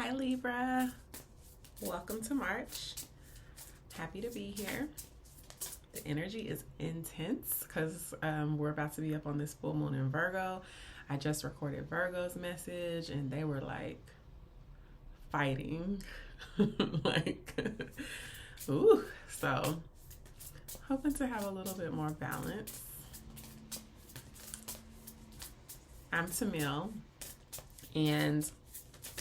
Hi Libra, welcome to March. Happy to be here. The energy is intense because we're about to be up on this full moon in Virgo. I just recorded Virgo's message and they were like fighting. like, ooh. So, hoping to have a little bit more balance. I'm Tamil and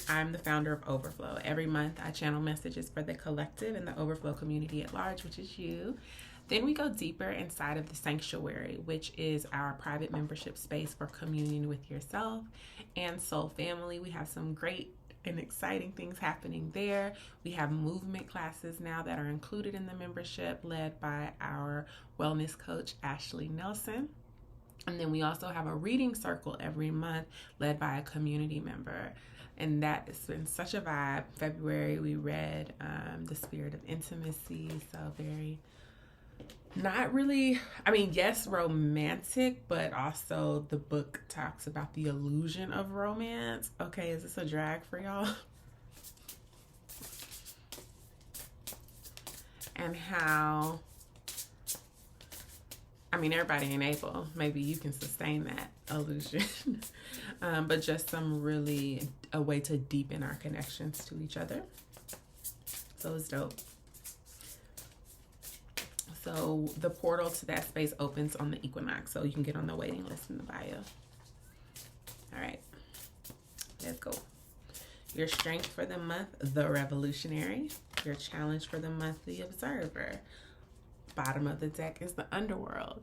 I'm the founder of Overflow. Every month I channel messages for the collective and the Overflow community at large, which is you. Then we go deeper inside of the sanctuary, which is our private membership space for communion with yourself and soul family. We have some great and exciting things happening there. We have movement classes now that are included in the membership, led by our wellness coach, Ashley Nelson. And then we also have a reading circle every month led by a community member. And that has been such a vibe. February, we read The Spirit of Intimacy. So very, not really, yes, romantic, but also the book talks about the illusion of romance. Okay, is this a drag for y'all? And how, everybody ain't able. Maybe you can sustain that illusion. But just a way to deepen our connections to each other. So it's dope. So the portal to that space opens on the equinox. So you can get on the waiting list in the bio. All right, let's go. Your strength for the month, the revolutionary. Your challenge for the month, the observer. Bottom of the deck is the underworld.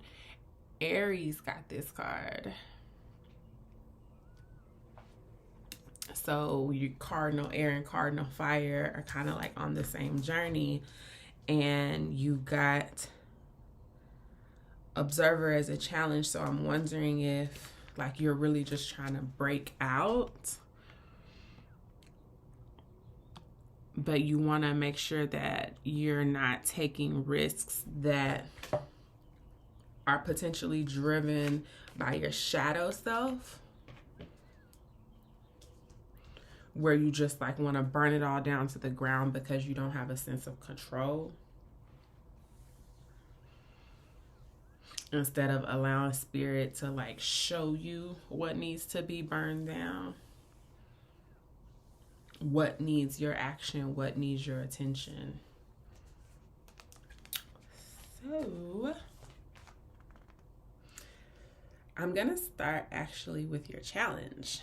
Aries got this card. So you cardinal air and cardinal fire are kind of like on the same journey. And you got observer as a challenge. So I'm wondering if like you're really just trying to break out, but you want to make sure that you're not taking risks that are potentially driven by your shadow self, where you just like want to burn it all down to the ground because you don't have a sense of control, instead of allowing spirit to like show you what needs to be burned down, what needs your action, what needs your attention. So I'm gonna start actually with your challenge.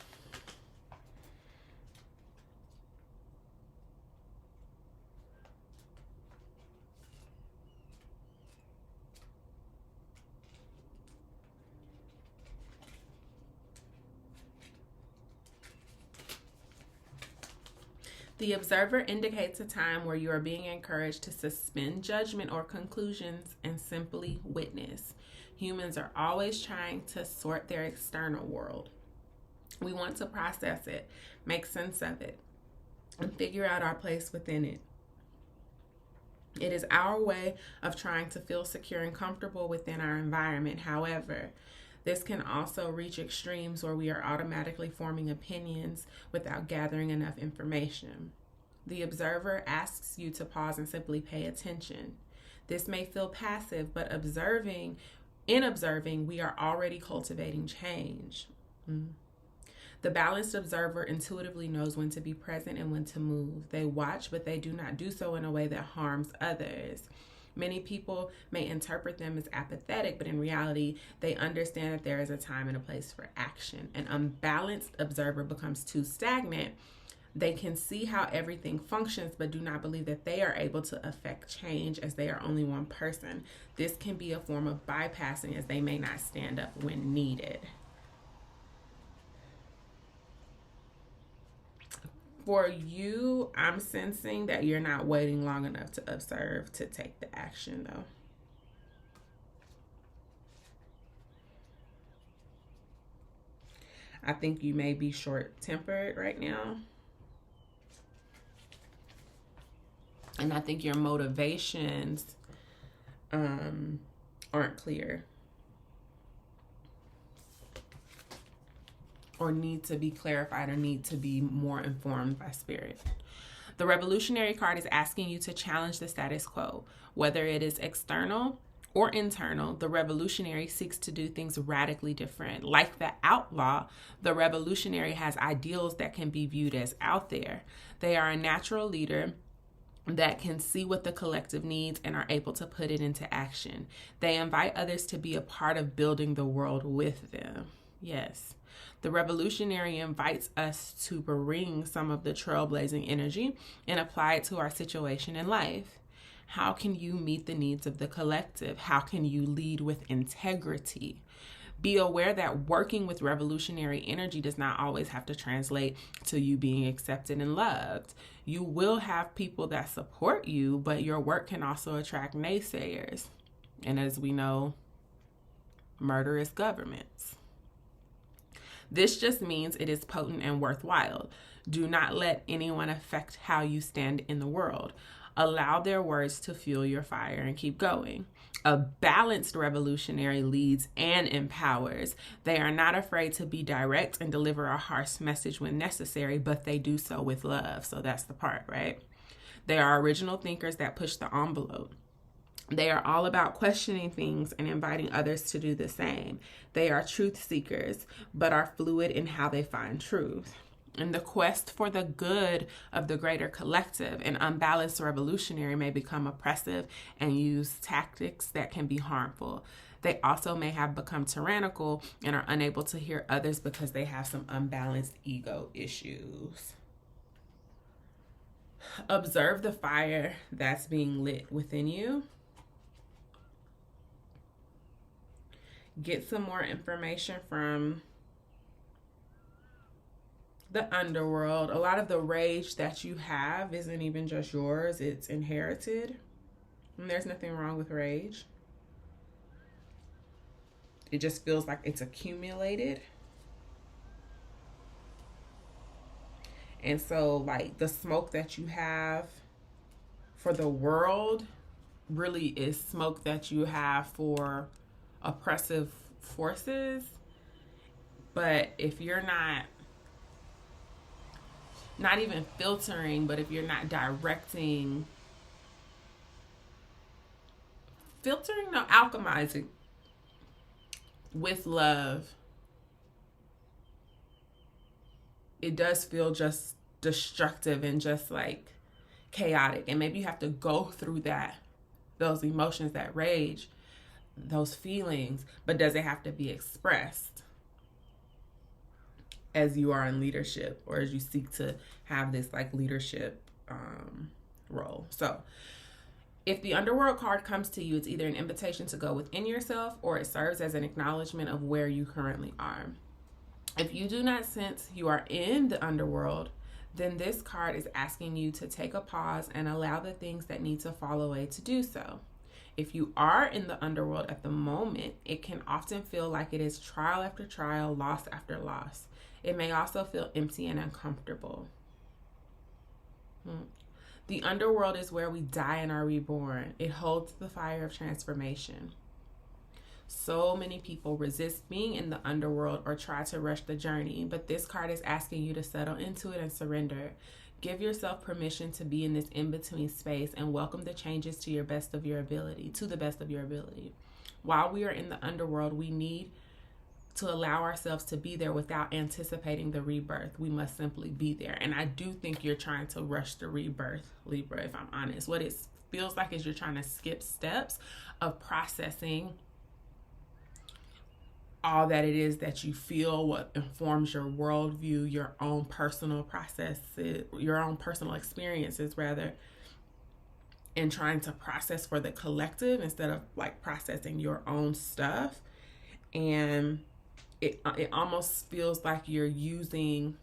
The observer indicates a time where you are being encouraged to suspend judgment or conclusions and simply witness. Humans are always trying to sort their external world. We want to process it, make sense of it, and figure out our place within it. It is our way of trying to feel secure and comfortable within our environment. However, this can also reach extremes where we are automatically forming opinions without gathering enough information. The observer asks you to pause and simply pay attention. This may feel passive, but in observing, we are already cultivating change. The balanced observer intuitively knows when to be present and when to move. They watch, but they do not do so in a way that harms others. Many people may interpret them as apathetic, but in reality, they understand that there is a time and a place for action. An unbalanced observer becomes too stagnant. They can see how everything functions, but do not believe that they are able to affect change, as they are only one person. This can be a form of bypassing, as they may not stand up when needed. For you, I'm sensing that you're not waiting long enough to observe to take the action, though. I think you may be short-tempered right now. And I think your motivations aren't clear. or need to be clarified or need to be more informed by spirit. The revolutionary card is asking you to challenge the status quo. Whether it is external or internal, the revolutionary seeks to do things radically different. Like the outlaw, the revolutionary has ideals that can be viewed as out there. They are a natural leader that can see what the collective needs and are able to put it into action. They invite others to be a part of building the world with them. Yes. The revolutionary invites us to bring some of the trailblazing energy and apply it to our situation in life. How can you meet the needs of the collective? How can you lead with integrity? Be aware that working with revolutionary energy does not always have to translate to you being accepted and loved. You will have people that support you, but your work can also attract naysayers. And as we know, murderous governments. This just means it is potent and worthwhile. Do not let anyone affect how you stand in the world. Allow their words to fuel your fire and keep going. A balanced revolutionary leads and empowers. They are not afraid to be direct and deliver a harsh message when necessary, but they do so with love. So that's the part, right? They are original thinkers that push the envelope. They are all about questioning things and inviting others to do the same. They are truth seekers, but are fluid in how they find truth. In the quest for the good of the greater collective, an unbalanced revolutionary may become oppressive and use tactics that can be harmful. They also may have become tyrannical and are unable to hear others because they have some unbalanced ego issues. Observe the fire that's being lit within you. Get some more information from the underworld. A lot of the rage that you have isn't even just yours, it's inherited. And there's nothing wrong with rage. It just feels like it's accumulated. And so, like, the smoke that you have for the world really is smoke that you have for oppressive forces. But if you're not even filtering, but if you're not directing, no, alchemizing with love, it does feel just destructive and just like chaotic. And maybe you have to go through those emotions, that rage, those feelings, but does it have to be expressed as you are in leadership or as you seek to have this like leadership role? So if the underworld card comes to you, it's either an invitation to go within yourself or it serves as an acknowledgement of where you currently are. If you do not sense you are in the underworld, then this card is asking you to take a pause and allow the things that need to fall away to do so. If you are in the underworld at the moment, it can often feel like it is trial after trial, loss after loss. It may also feel empty and uncomfortable. The underworld is where we die and are reborn. It holds the fire of transformation. So many people resist being in the underworld or try to rush the journey, but this card is asking you to settle into it and surrender. Give yourself permission to be in this in-between space and welcome the changes to the best of your ability. While we are in the underworld, we need to allow ourselves to be there without anticipating the rebirth. We must simply be there. And I do think you're trying to rush the rebirth, Libra, if I'm honest. What it feels like is you're trying to skip steps of processing all that it is that you feel, what informs your worldview, your own personal processes, your own personal experiences, rather, and trying to process for the collective instead of like processing your own stuff. And it almost feels like you're using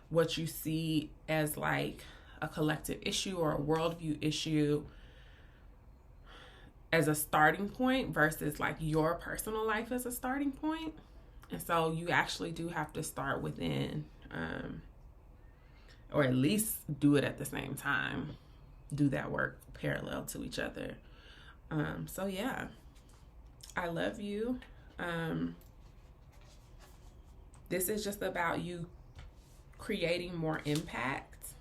what you see as like a collective issue or a worldview issue as a starting point versus like your personal life as a starting point. And so you actually do have to start within, or at least do it at the same time. Do that work parallel to each other. So yeah, I love you. This is just about you creating more impact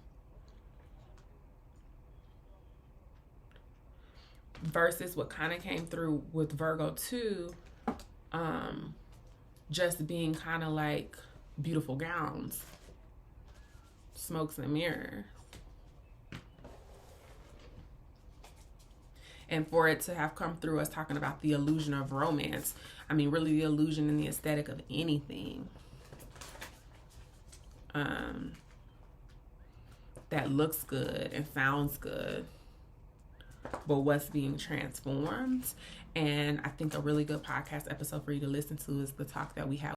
versus what kind of came through with Virgo too, just being kind of like beautiful gowns, smokes and mirrors. And for it to have come through us talking about the illusion of romance, I mean, really the illusion and the aesthetic of anything that looks good and sounds good, but what's being transformed. And I think a really good podcast episode for you to listen to is the talk that we had